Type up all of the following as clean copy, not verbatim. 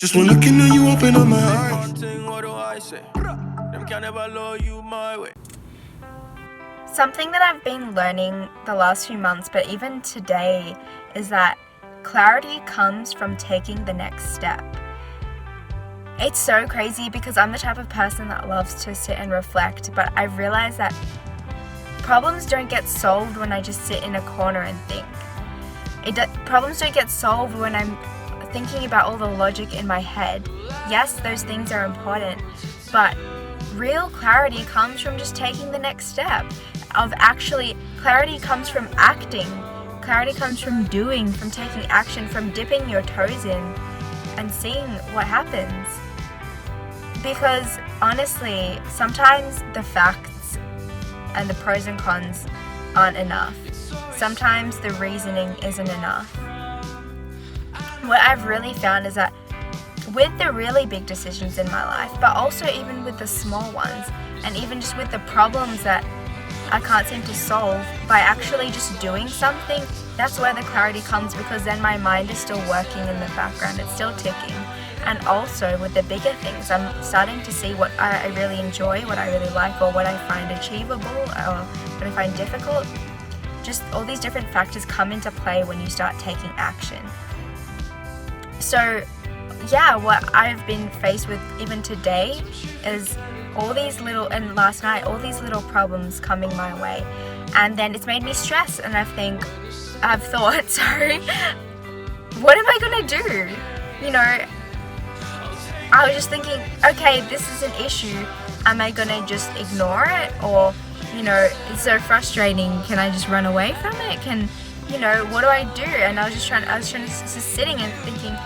Just one looking at you, open up my eyes. One thing, what do I say? Them can never love you my way. Something that I've been learning the last few months, but even today, is that clarity comes from taking the next step. It's so crazy because I'm the type of person that loves to sit and reflect, but I've realized that problems don't get solved when I just sit in a corner and think. Problems don't get solved when I'm thinking about all the logic in my head. Yes, those things are important, but real clarity comes from just taking the next step. Clarity comes from acting. Clarity comes from doing, from taking action, from dipping your toes in and seeing what happens. Because honestly, sometimes the facts and the pros and cons aren't enough. Sometimes the reasoning isn't enough. What I've really found is that with the really big decisions in my life, but also even with the small ones, and even just with the problems that I can't seem to solve, by actually just doing something, that's where the clarity comes, because then my mind is still working in the background, it's still ticking. And also with the bigger things, I'm starting to see what I really enjoy, what I really like, or what I find achievable, or what I find difficult. Just all these different factors come into play when you start taking action. So yeah, what I've been faced with even today is last night, all these little problems coming my way. And then it's made me stress, and I've thought, what am I gonna do? I was just thinking, okay, this is an issue. Am I gonna just ignore it? Or, it's so frustrating. Can I just run away from it? What do I do? And I was just sitting and thinking,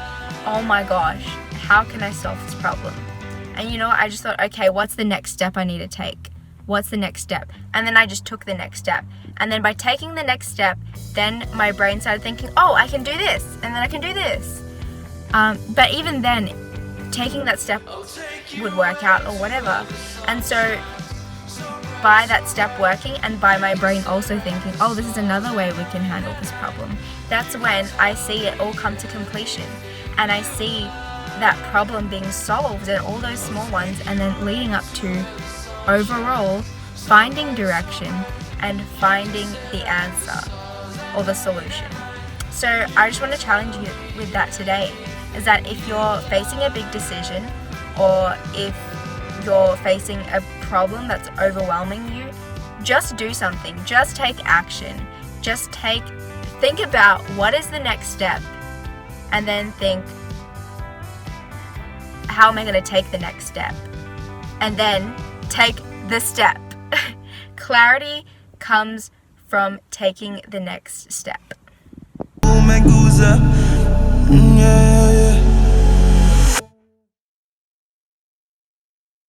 oh my gosh, how can I solve this problem? And I just thought, okay, what's the next step I need to take? What's the next step? And then I just took the next step. And then by taking the next step, then my brain started thinking, oh, I can do this, and then I can do this. But even then, taking that step would work out or whatever. And so by that step working, and by my brain also thinking, oh, this is another way we can handle this problem, that's when I see it all come to completion. And I see that problem being solved and all those small ones, and then leading up to overall finding direction and finding the answer or the solution. So I just want to challenge you with that today, is that if you're facing a big decision, or if you're facing a problem that's overwhelming you, just do something. Just take action. Think about what is the next step, and then think, how am I going to take the next step? And then take the step. Clarity comes from taking the next step. Oh, my goose, yeah.